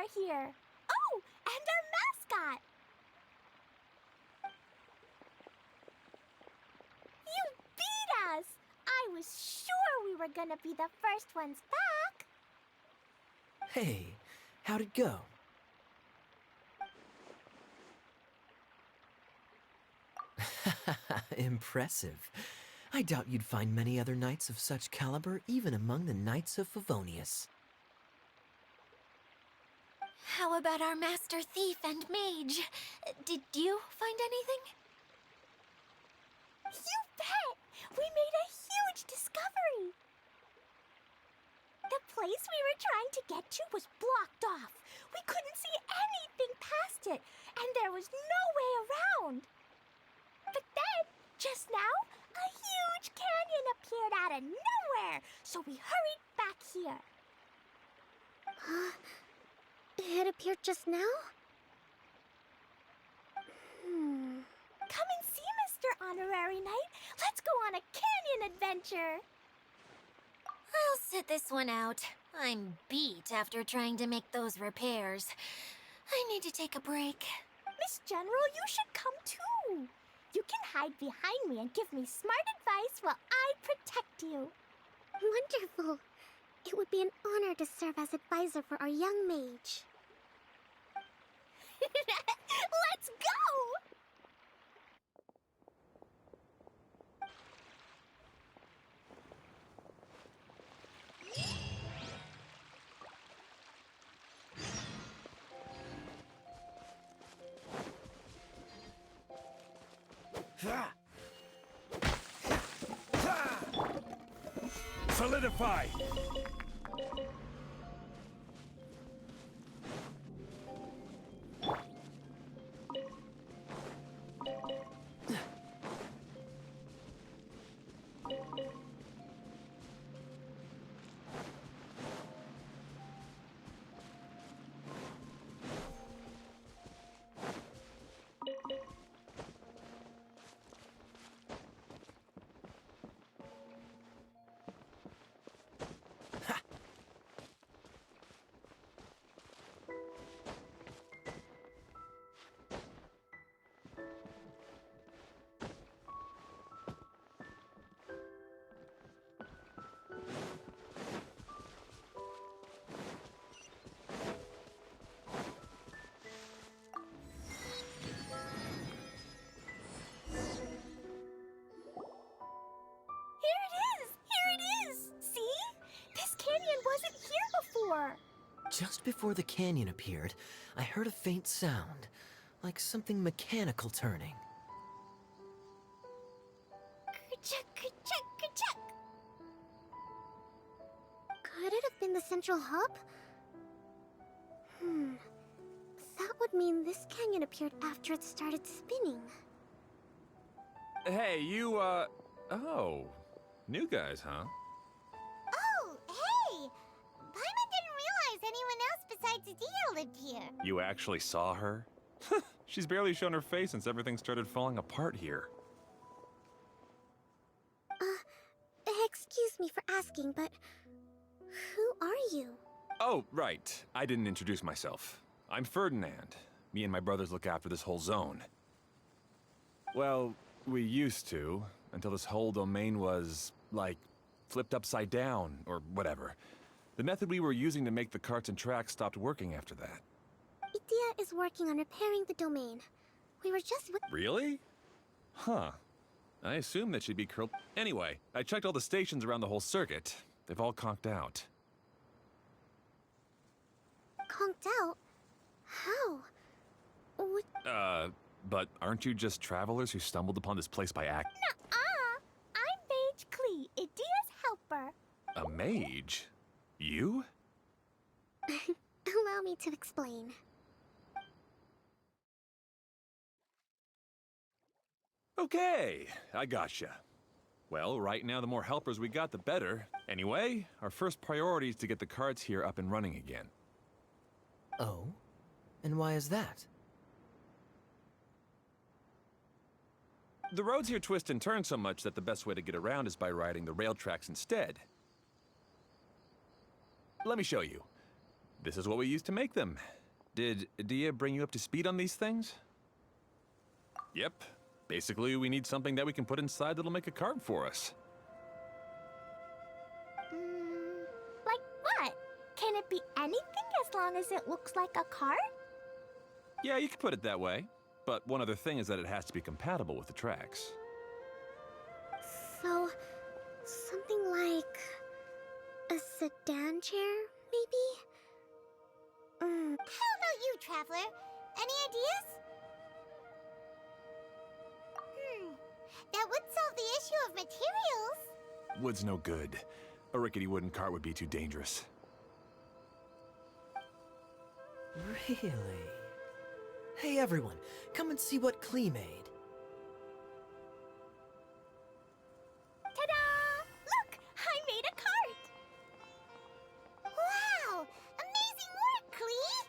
are here. Oh, and our mascot. You beat us! I was sure we were gonna be the first ones back. Hey, how'd it go? Impressive. I doubt you'd find many other knights of such caliber even among the Knights of Favonius. How about our master thief and mage? Did you find anything? You bet! We made a huge discovery! The place we were trying to get to was blocked off. We couldn't see anything past it, and there was no way around. But then, just now, a huge canyon appeared out of nowhere, so we hurried back here. It appeared just now? Come and see, Mr. Honorary Knight. Let's go on a canyon adventure. I'll sit this one out. I'm beat after trying to make those repairs. I need to take a break. Miss General, you should come too. You can hide behind me and give me smart advice while I protect you. Wonderful. It would be an honor to serve as advisor for our young mage. Let's go! Solidify! Just before the canyon appeared, I heard a faint sound, like something mechanical turning. Ka-chuck, ka-chuck, ka-chuck. Could it have been the central hub? That would mean this canyon appeared after it started spinning. Hey, you, oh. New guys, huh? Oh, hey! Paimon didn't realize anyone else besides Adia lived here. You actually saw her? She's barely shown her face since everything started falling apart here. Excuse me for asking, but who are you? Oh, right. I didn't introduce myself. I'm Ferdinand. Me and my brothers look after this whole zone. Well, we used to, until this whole domain was, like, flipped upside down, or whatever. The method we were using to make the carts and tracks stopped working after that. Idia is working on repairing the domain. We were just Really? Huh. I assumed that she'd be curled. Anyway, I checked all the stations around the whole circuit. They've all conked out. conked out. How? What? But aren't you just travelers who stumbled upon this place by accident? Nuh-uh. I'm Mage Klee, Idia's helper. A mage? You? Allow me to explain. Okay, I gotcha. Well, right now the more helpers we got, the better. Anyway, our first priority is to get the carts here up and running again. Oh? And why is that? The roads here twist and turn so much that the best way to get around is by riding the rail tracks instead. Let me show you. This is what we used to make them. Did Dia bring you up to speed on these things? Yep. Basically, we need something that we can put inside that'll make a cart for us. Like what? Can it be anything as long as it looks like a cart? Yeah, you could put it that way. But one other thing is that it has to be compatible with the tracks. So, something like a sedan chair, maybe? How about you, Traveler? Any ideas? That would solve the issue of materials. Wood's no good. A rickety wooden cart would be too dangerous. Really? Hey everyone, come and see what Klee made. Ta-da! Look, I made a cart. Wow! Amazing work, Klee!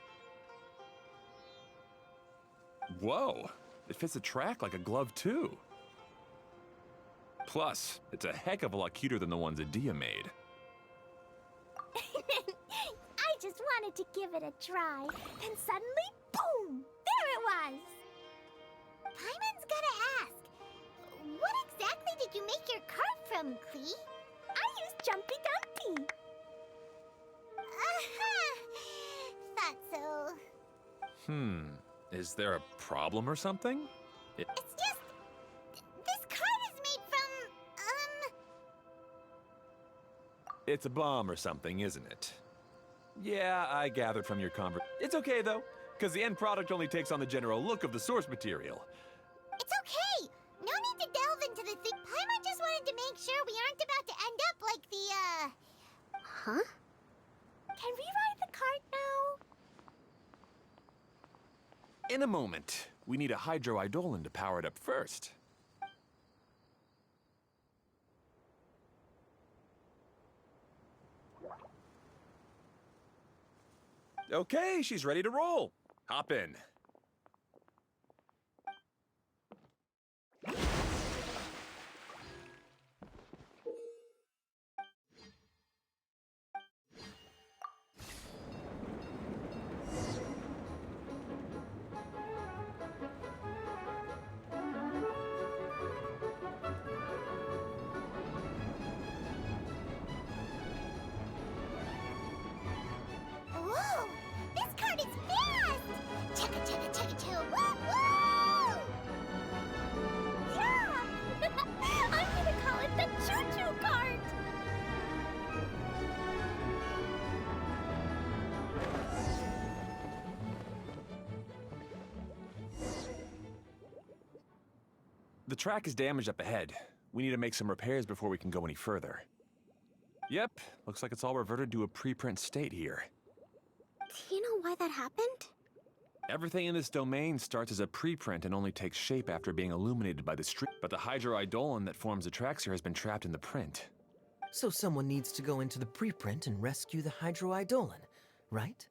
Whoa! It fits the track like a glove, too. Plus, it's a heck of a lot cuter than the ones that Dia made. I just wanted to give it a try. Then suddenly, boom! There it was! Paimon's gotta ask, what exactly did you make your cart from, Klee? I used Jumpy Dumpy. Thought so. Is there a problem or something? It's just... this cart is made from, It's a bomb or something, isn't it? Yeah, I gathered from your It's okay, though, because the end product only takes on the general look of the source material. It's okay! No need to delve into the thing. Paimon just wanted to make sure we aren't about to end up like the, Huh? Can we ride the cart now? In a moment. We need a hydroidolin to power it up first. Okay, she's ready to roll. Hop in. whoa! This cart is fast! Chugga chugga chugga choo! Woo woo! Yeah! I'm gonna call it the choo-choo cart! The track is damaged up ahead. We need to make some repairs before we can go any further. Yep, looks like it's all reverted to a preprint state here. Do you know why that happened? Everything in this domain starts as a preprint and only takes shape after being illuminated by the stream. But the hydroidolin that forms the tracks here has been trapped in the print. So someone needs to go into the preprint and rescue the hydroidolin, right?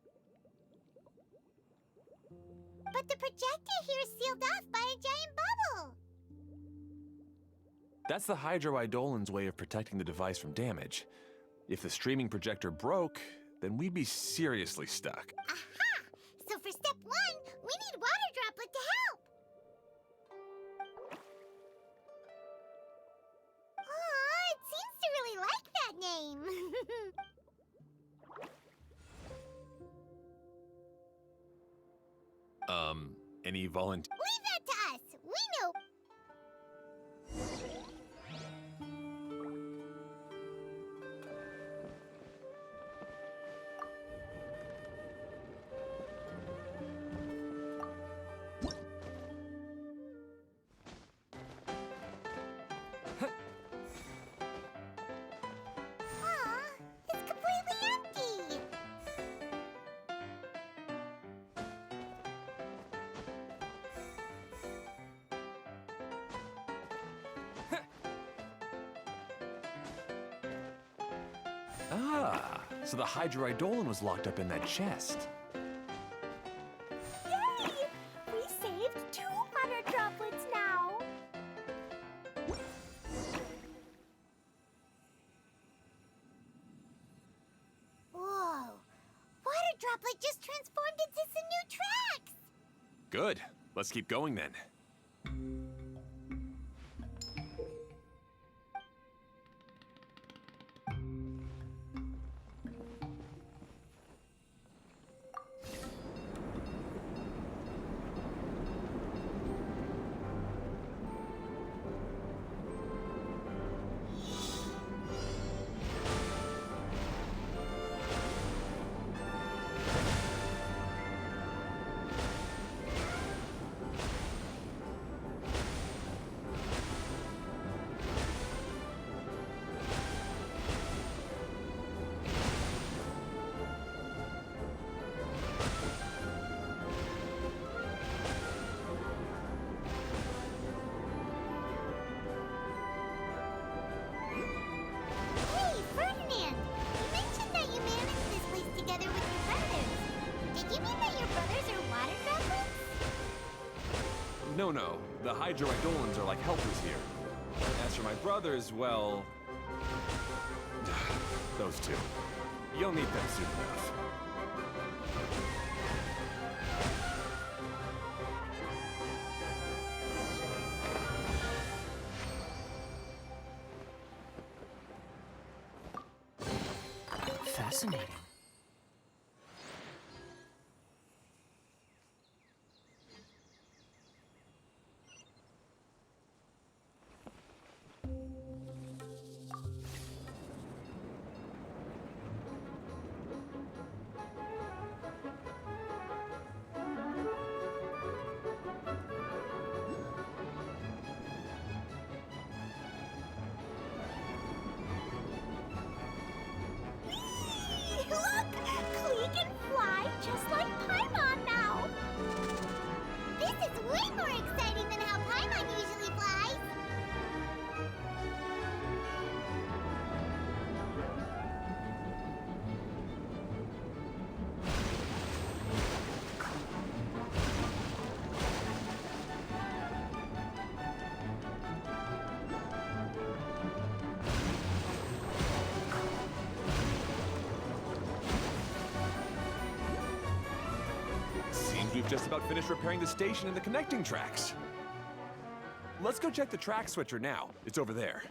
But the projector here is sealed off by a giant bubble! That's the hydroidolin's way of protecting the device from damage. If the streaming projector broke, then we'd be seriously stuck. Aha! So for step one, we need water droplet to help! Aw, it seems to really like that name! Any volunteer? Leave that to us! We know! Aw, it's completely empty! Ah, so the hydroidolin was locked up in that chest. Yay! We saved 2 water droplets now! Whoa! Water droplets It just transformed into some new tracks! Good. Let's keep going then. Hey, Ferdinand! You mentioned that you managed this place together with your brothers. Did you mean that your brothers are water droplets? No. The Hydroidolans are like helpers here. As for my brothers, well... those two. You'll meet them soon enough. Fascinating. Look! Klee can fly just like Paimon now! This is way more exciting than how Paimon usually flies! Seems we've just about finished repairing the station and the connecting tracks. Let's go check the track switcher now. It's over there.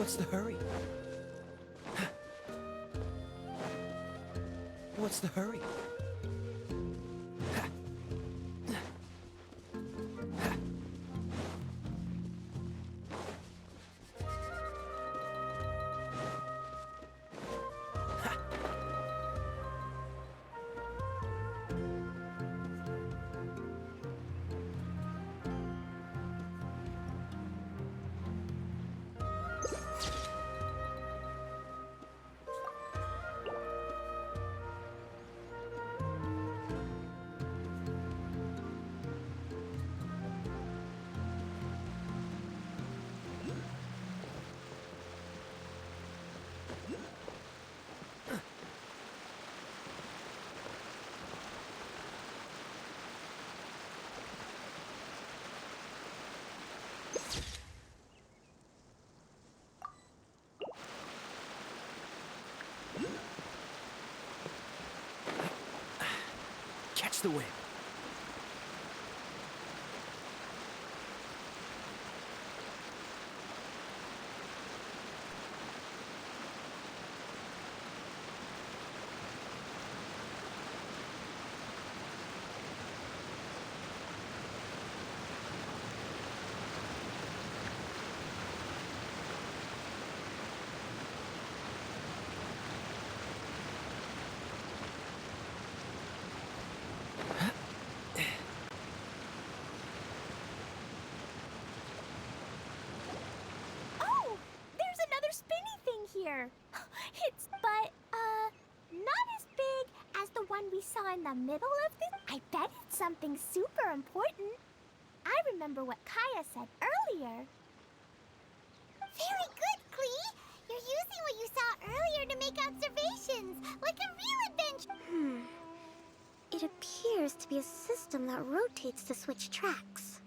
What's the hurry? What's the hurry? Catch the wind. Oh, there's another spinny thing here. Not as big as the one we saw in the middle of this. I bet it's something super important. I remember what Kaiya said earlier. Very good, Klee. You're using what you saw earlier to make observations, like a real adventure. It appears to be a system that rotates to switch tracks.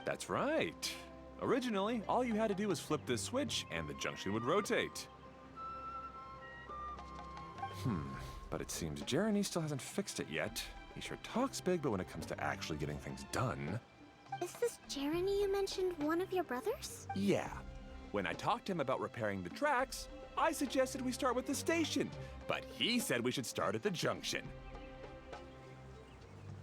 That's right. Originally, all you had to do was flip this switch and the junction would rotate. But it seems Jeremy still hasn't fixed it yet. He sure talks big, but when it comes to actually getting things done... Is this Jeremy you mentioned one of your brothers? Yeah. When I talked to him about repairing the tracks, I suggested we start with the station, but he said we should start at the junction.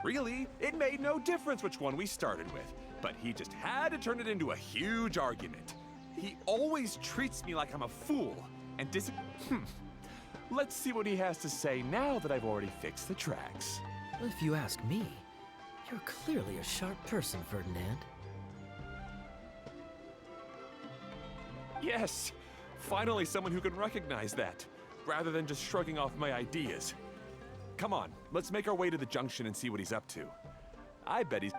Really, it made no difference which one we started with, but he just had to turn it into a huge argument. He always treats me like I'm a fool, and Let's see what he has to say now that I've already fixed the tracks. If you ask me, you're clearly a sharp person, Ferdinand. Yes, finally someone who can recognize that, rather than just shrugging off my ideas. Come on, let's make our way to the junction and see what he's up to. I bet he's...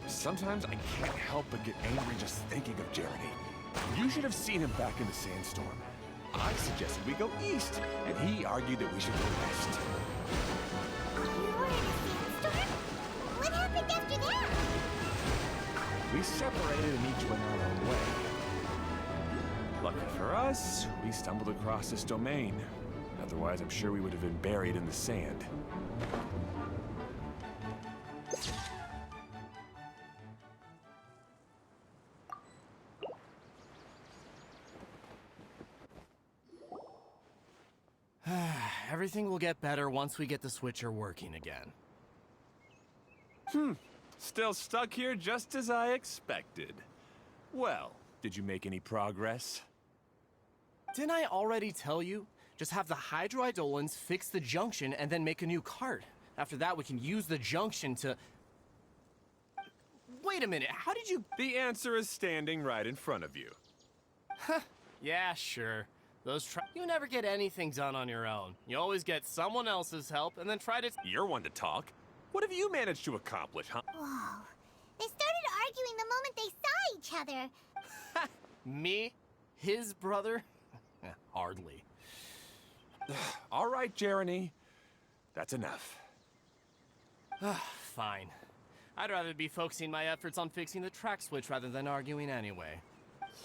Sometimes I can't help but get angry just thinking of Jeremy. You should have seen him back in the sandstorm. I suggested we go east, and he argued that we should go west. You were in a sandstorm? What happened after that? We separated and each went our own way. Lucky for us, we stumbled across this domain. Otherwise, I'm sure we would have been buried in the sand. Everything will get better once we get the switcher working again. Still stuck here just as I expected. Well, did you make any progress? Didn't I already tell you? Just have the hydroidolins fix the junction and then make a new cart. After that, we can use the junction to... Wait a minute, how did you... The answer is standing right in front of you. Yeah, sure. You never get anything done on your own. You always get someone else's help and then try to... You're one to talk. What have you managed to accomplish, huh? Whoa. They started arguing the moment they saw each other. Me? His brother? Hardly. All right, Jeremy. That's enough. Fine. I'd rather be focusing my efforts on fixing the track switch rather than arguing anyway.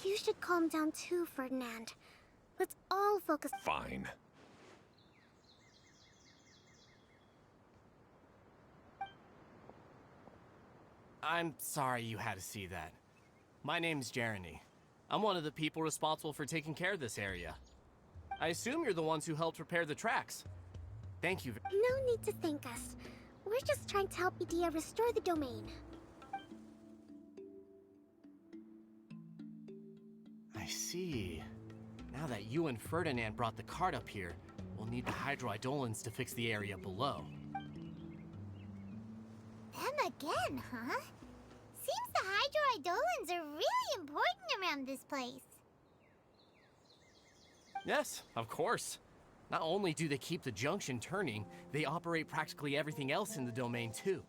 You should calm down too, Ferdinand. Let's all focus. Fine. I'm sorry you had to see that. My name's Jeremy. I'm one of the people responsible for taking care of this area. I assume you're the ones who helped repair the tracks. Thank you. No need to thank us. We're just trying to help Idea restore the domain. I see. Now that you and Ferdinand brought the cart up here, we'll need the hydroidolins to fix the area below. Them again, huh? Seems the hydroidolins are really important around this place. Yes, of course. Not only do they keep the junction turning, they operate practically everything else in the domain too.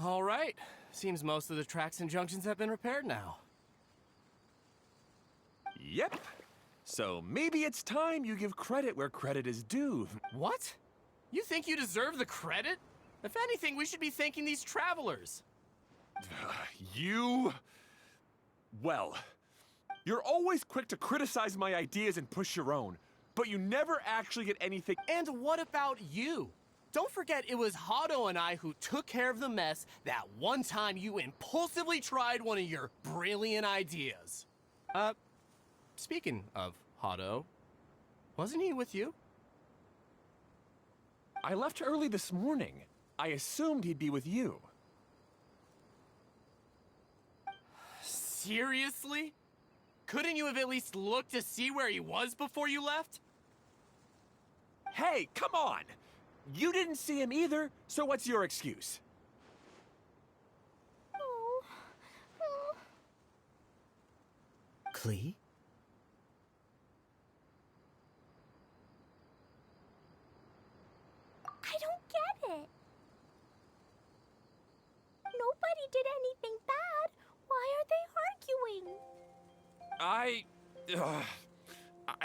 All right. Seems most of the tracks and junctions have been repaired now. Yep. So maybe it's time you give credit where credit is due. What? You think you deserve the credit? If anything, we should be thanking these travelers. You... Well, you're always quick to criticize my ideas and push your own, but you never actually get anything. And what about you? Don't forget it was Hado and I who took care of the mess that one time you impulsively tried one of your brilliant ideas. Speaking of Hado, wasn't he with you? I left early this morning. I assumed he'd be with you. Seriously? Couldn't you have at least looked to see where he was before you left? Hey, come on! You didn't see him either, so what's your excuse? Klee? I don't get it. Nobody did anything bad. Why are they arguing? I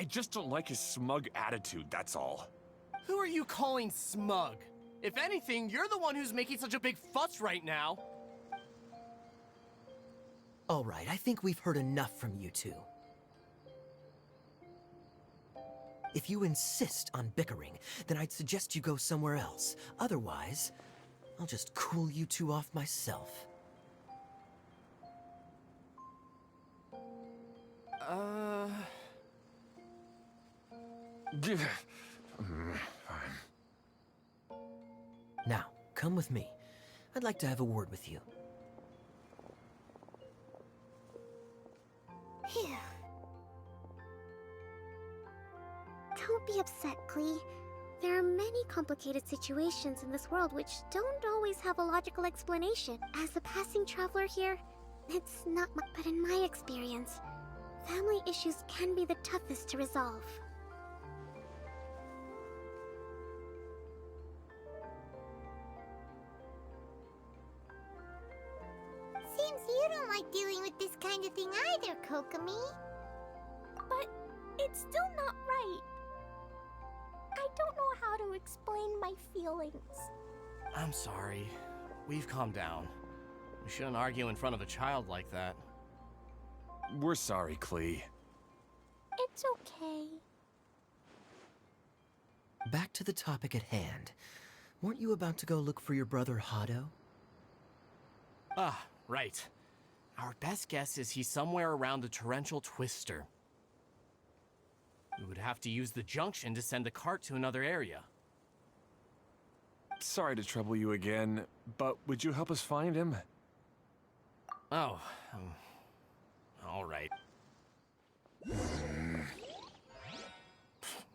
just don't like his smug attitude, that's all. Who are you calling smug? If anything, you're the one who's making such a big fuss right now. All right, I think we've heard enough from you two. If you insist on bickering, then I'd suggest you go somewhere else. Otherwise, I'll just cool you two off myself. Fine. Now, come with me. I'd like to have a word with you. Phew. Don't be upset, Klee. There are many complicated situations in this world which don't always have a logical explanation. As a passing traveler here, it's not much, but in my experience, family issues can be the toughest to resolve. Seems you don't like dealing with this kind of thing either, Kokomi. But it's still not right. I don't know how to explain my feelings. I'm sorry. We've calmed down. We shouldn't argue in front of a child like that. We're sorry, Klee. It's okay. Back to the topic at hand. Weren't you about to go look for your brother Hado? Ah, right. Our best guess is he's somewhere around the torrential twister. We would have to use the junction to send the cart to another area. Sorry to trouble you again, but would you help us find him? Oh, all right. Hey,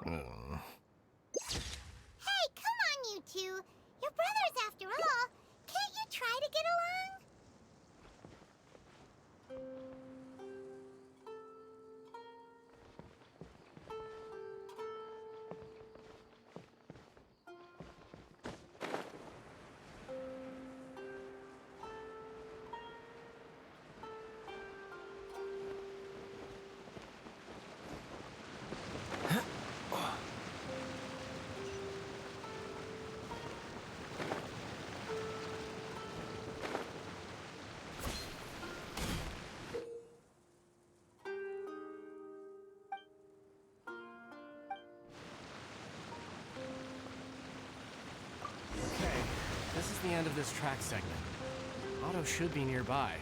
come on, you two. You're brothers after all. Can't you try to get along? this is the end of this track segment. Otto should be nearby.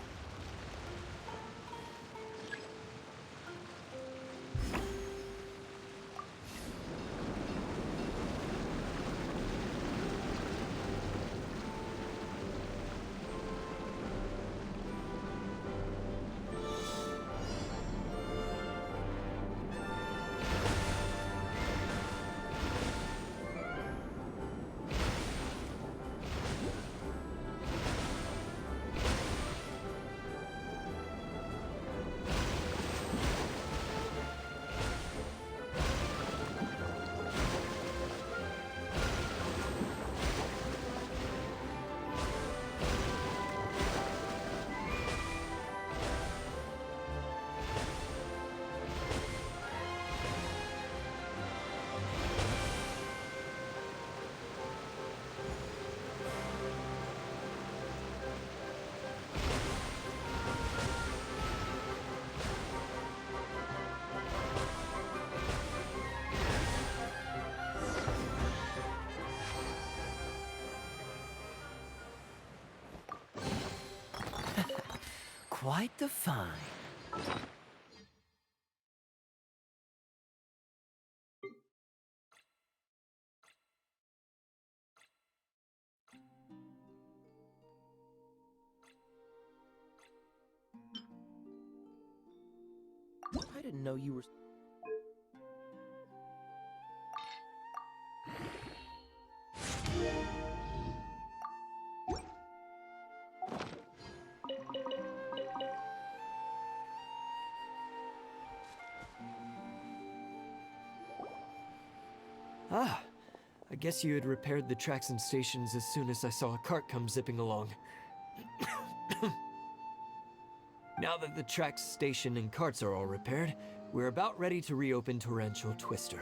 Quite the find. I didn't know you were... Ah, I guess you had repaired the tracks and stations as soon as I saw a cart come zipping along. Now that the tracks, station, and carts are all repaired, we're about ready to reopen Torrential Twister.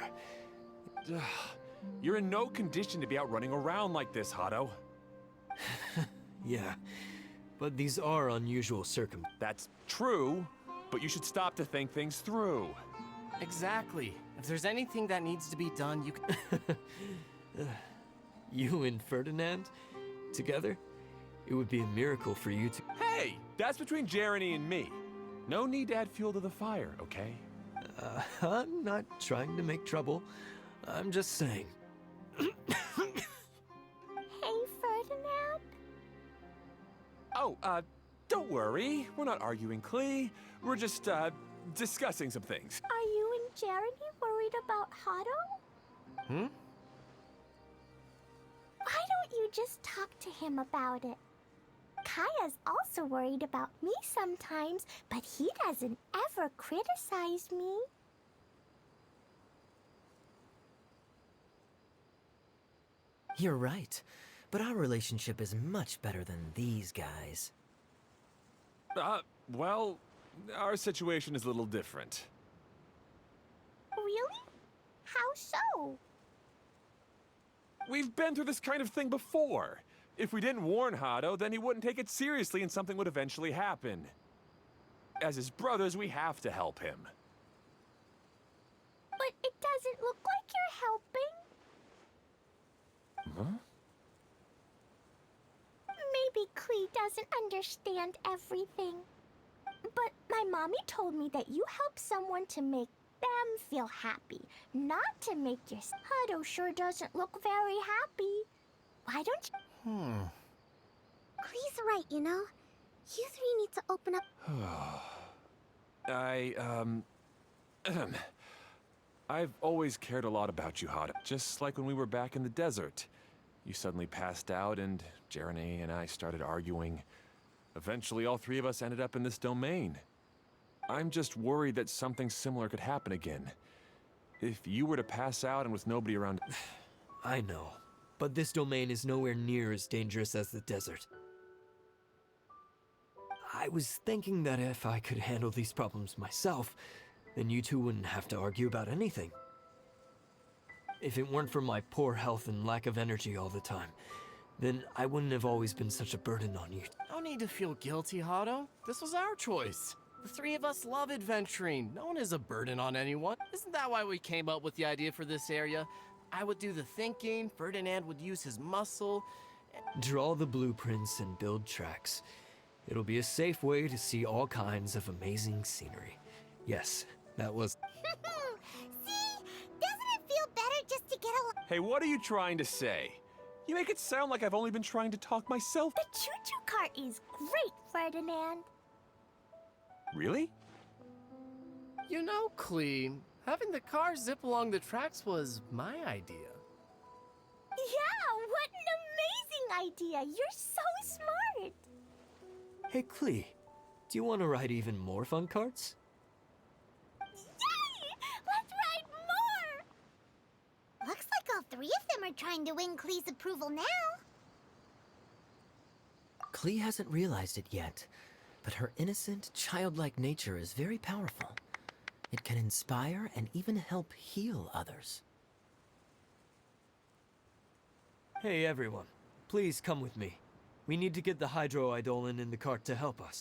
You're in no condition to be out running around like this, Hado. Yeah, but these are unusual That's true, but you should stop to think things through. Exactly. If there's anything that needs to be done, you can... You and Ferdinand? Together? It would be a miracle for you to... Hey, that's between Jeremy and me. No need to add fuel to the fire, okay? I'm not trying to make trouble. I'm just saying. Hey, Ferdinand? Oh, don't worry. We're not arguing, Klee. We're just, discussing some things. Are you and Jeremy worried about Hado? Hmm? Why don't you just talk to him about it? Kaiya's also worried about me sometimes, but he doesn't ever criticize me. You're right, but our relationship is much better than these guys. Well, our situation is a little different. Really? How so? We've been through this kind of thing before. If we didn't warn Hado, then he wouldn't take it seriously and something would eventually happen. As his brothers, we have to help him. But it doesn't look like you're helping. Huh? Maybe Klee doesn't understand everything. But my mommy told me that you help someone to make them feel happy, not to make your... Hado sure doesn't look very happy. Why don't you... Klee's right, you know? You three need to open up. I've always cared a lot about you, Hado. Just like when we were back in the desert. You suddenly passed out and Jeremy and I started arguing. Eventually, all three of us ended up in this domain. I'm just worried that something similar could happen again. If you were to pass out and with nobody around... I know, but this domain is nowhere near as dangerous as the desert. I was thinking that if I could handle these problems myself, then you two wouldn't have to argue about anything. If it weren't for my poor health and lack of energy all the time, then I wouldn't have always been such a burden on you. No need to feel guilty, Hado. This was our choice. The three of us love adventuring. No one is a burden on anyone. Isn't that why we came up with the idea for this area? I would do the thinking, Ferdinand would use his muscle, Draw the blueprints and build tracks. It'll be a safe way to see all kinds of amazing scenery. Yes, that was... See? Doesn't it feel better just to get along? Hey, what are you trying to say? You make it sound like I've only been trying to talk myself. The choo-choo cart is great, Ferdinand. Really? You know, Klee, having the car zip along the tracks was my idea. Yeah, what an amazing idea! You're so smart! Hey, Klee, do you want to ride even more fun carts? Yay! Let's ride more! Looks like all three of them are trying to win Klee's approval now. Klee hasn't realized it yet, but her innocent, childlike nature is very powerful. It can inspire and even help heal others. Hey, everyone. Please come with me. We need to get the hydroidolin in the cart to help us.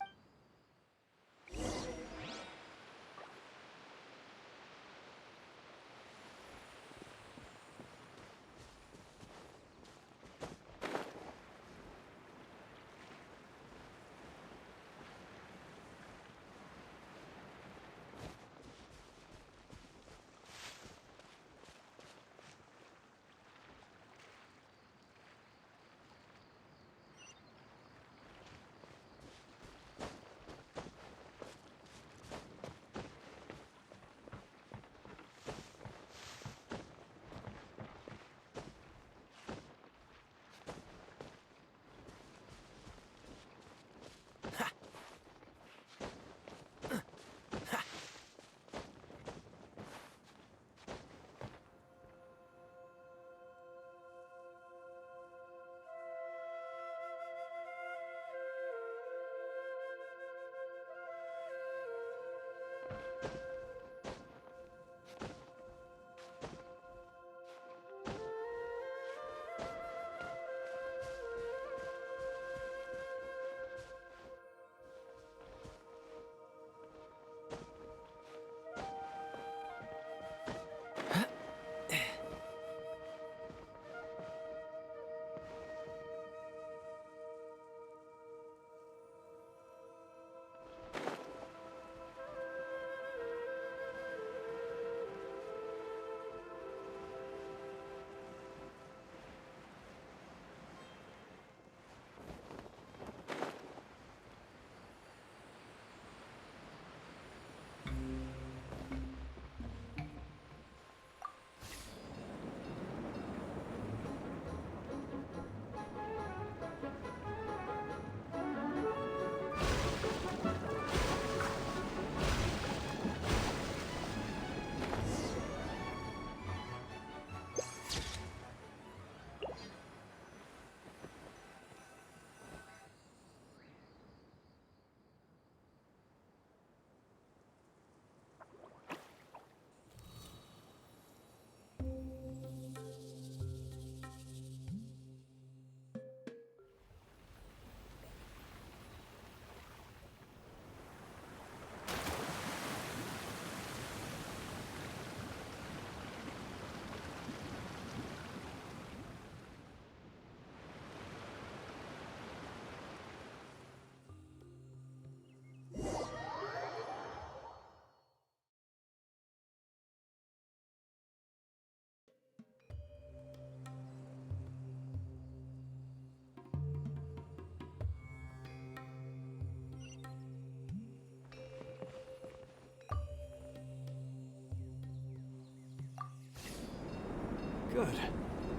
Good.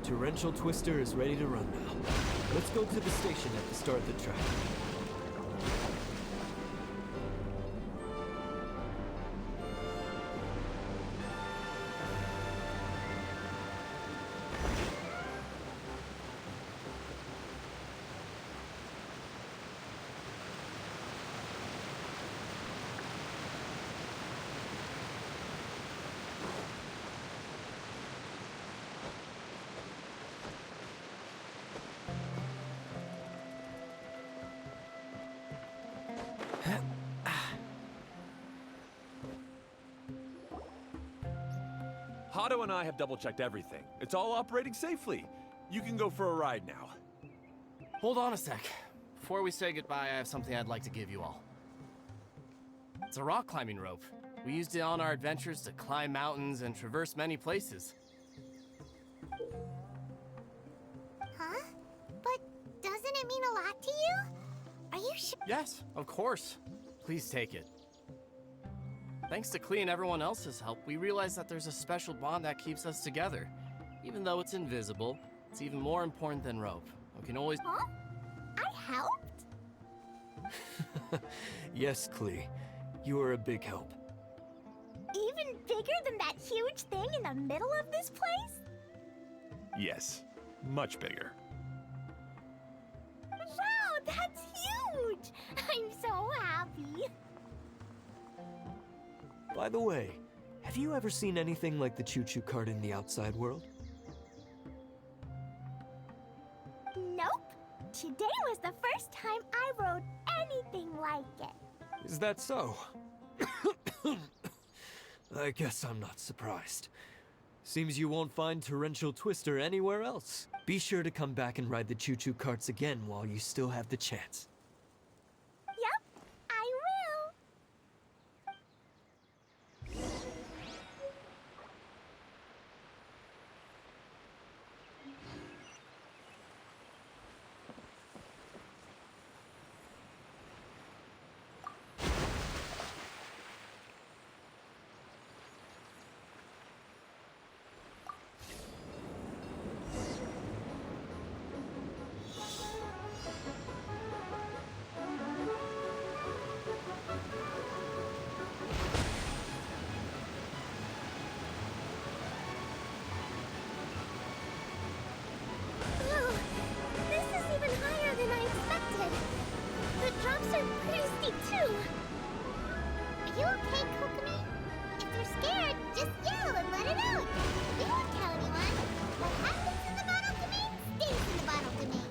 Torrential Twister is ready to run now. Let's go to the station at the start of the track. Hado and I have double-checked everything. It's all operating safely. You can go for a ride now. Hold on a sec. Before we say goodbye, I have something I'd like to give you all. It's a rock climbing rope. We used it on our adventures to climb mountains and traverse many places. Huh? But doesn't it mean a lot to you? Are you sure? Yes, of course. Please take it. Thanks to Klee and everyone else's help, we realized that there's a special bond that keeps us together. Even though it's invisible, it's even more important than rope. We can always... Huh? I helped? Yes, Klee. You are a big help. Even bigger than that huge thing in the middle of this place? Yes, much bigger. Wow, that's huge! I'm so happy. By the way, have you ever seen anything like the choo-choo cart in the outside world? Nope. Today was the first time I rode anything like it. Is that so? I guess I'm not surprised. Seems you won't find Torrential Twister anywhere else. Be sure to come back and ride the choo-choo carts again while you still have the chance. Yep, I will. Wow, this is even higher than I expected. The drops are pretty steep too. Are you okay, Kokomi? If you're scared, just yell and let it out. We won't tell anyone. What happens in the bottle domain stays in the bottle domain.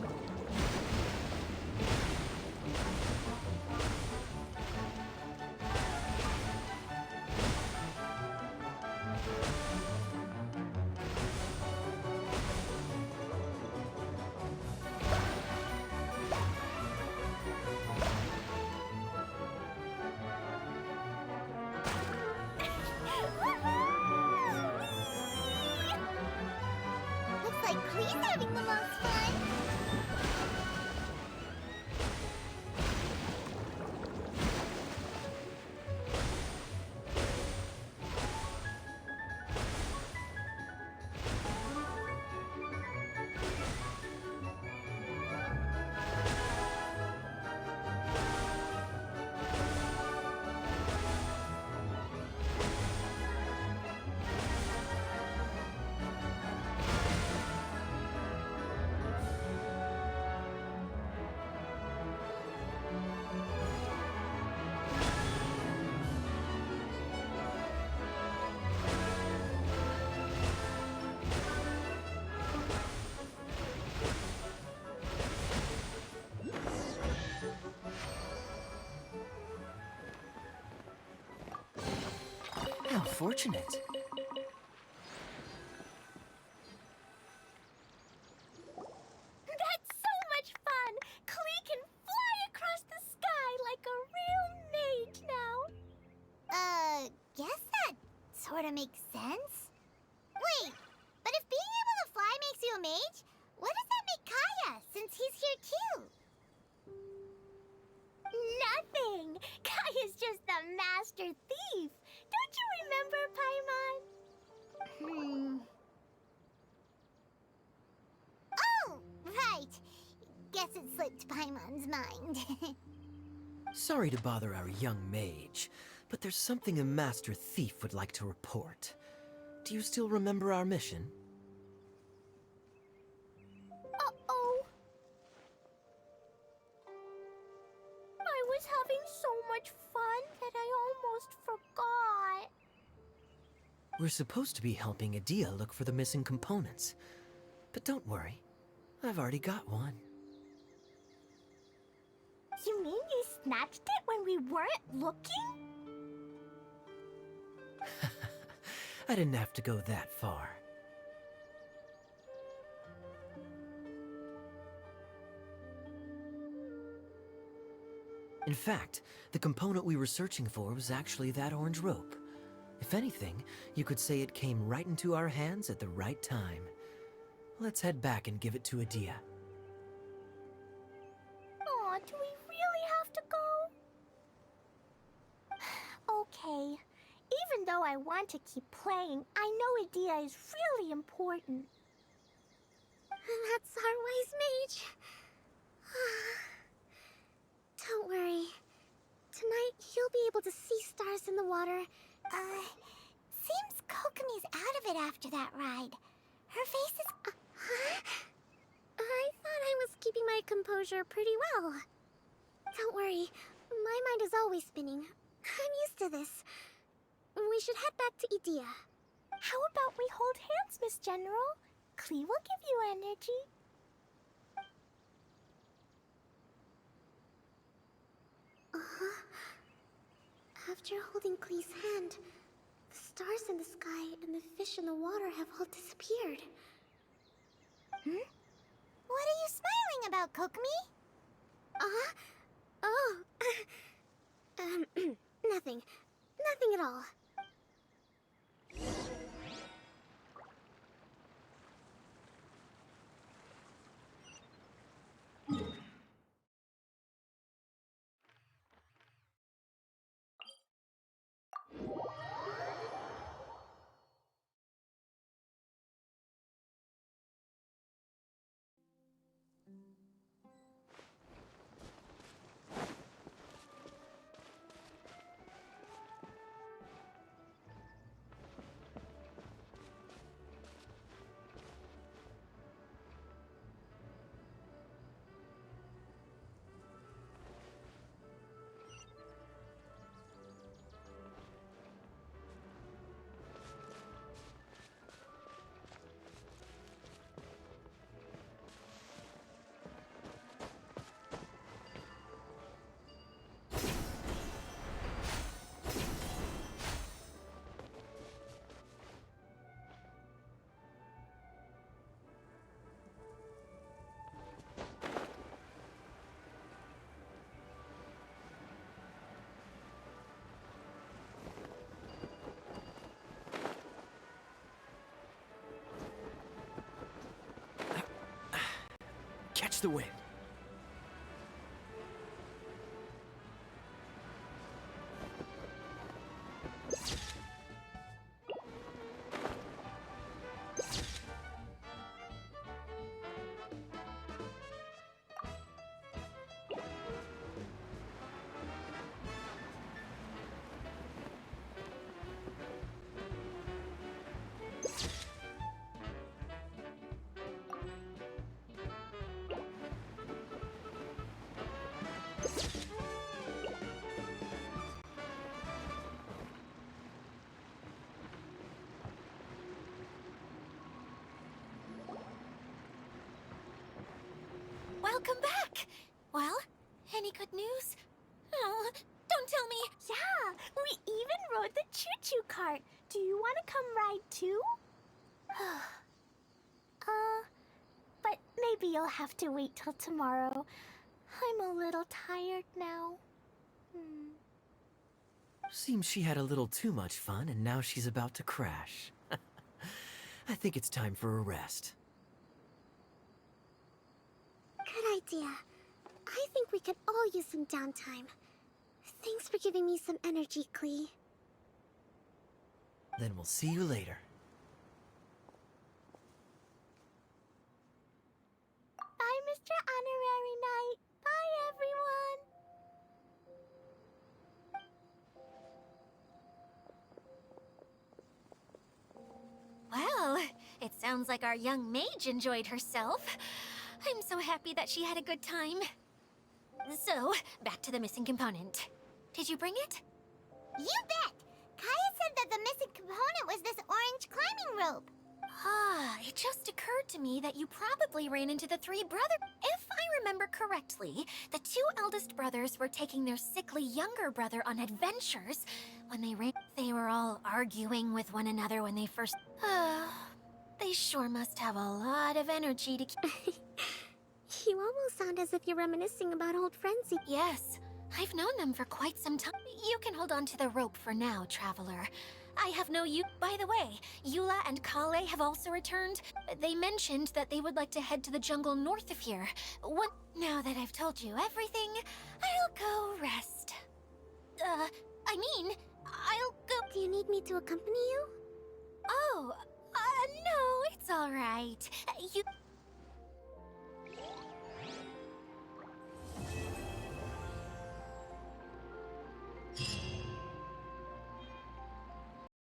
Looks like Klee's having the most fun. How fortunate. That's so much fun! Klee can fly across the sky like a real mage now. Guess that sort of makes sense. Wait, but if being able to fly makes you a mage, what does that make Kaiya, since he's here too? Nothing! Kaiya's just the master thief. Don't you remember, Paimon? Oh, right. Guess it slipped Paimon's mind. Sorry to bother our young mage, but there's something a master thief would like to report. Do you still remember our mission? Uh-oh. I was having so much fun that I almost forgot. We're supposed to be helping Adia look for the missing components. But don't worry, I've already got one. You mean you snatched it when we weren't looking? I didn't have to go that far. In fact, the component we were searching for was actually that orange rope. If anything, you could say it came right into our hands at the right time. Let's head back and give it to Adia. Aw, do we really have to go? Okay. Even though I want to keep playing, I know Adia is really important. That's our wise mage. Don't worry. Tonight, you'll be able to see stars in the water. Seems Kokomi's out of it after that ride. Her face is... Huh? I thought I was keeping my composure pretty well. Don't worry. My mind is always spinning. I'm used to this. We should head back to Idia. How about we hold hands, Miss General? Klee will give you energy. After holding Klee's hand, the stars in the sky and the fish in the water have all disappeared. What are you smiling about, Kokomi? Oh. Nothing. Nothing at all. Catch the wind. Welcome back! Well, any good news? Oh, don't tell me! Yeah, we even rode the choo-choo cart. Do you want to come ride too? But maybe you'll have to wait till tomorrow. I'm a little tired now. Seems she had a little too much fun and now she's about to crash. I think it's time for a rest. Good idea. I think we could all use some downtime. Thanks for giving me some energy, Klee. Then we'll see you later. Bye, Mr. Honorary Knight. Bye, everyone. Well, it sounds like our young mage enjoyed herself. I'm so happy that she had a good time. So, back to the missing component. Did you bring it? You bet! Kaiya said that the missing component was this orange climbing rope. It just occurred to me that you probably ran into the three brothers. If I remember correctly, the two eldest brothers were taking their sickly younger brother on adventures. When they ran, they were all arguing with one another when they first... They sure must have a lot of energy to keep... You almost sound as if you're reminiscing about old friends. Yes, I've known them for quite some time. You can hold on to the rope for now, Traveler. I have no you. By the way, Eula and Kale have also returned. They mentioned that they would like to head to the jungle north of here. What? Now that I've told you everything, I'll go rest. I mean, I'll go. Do you need me to accompany you? Oh, no, it's all right.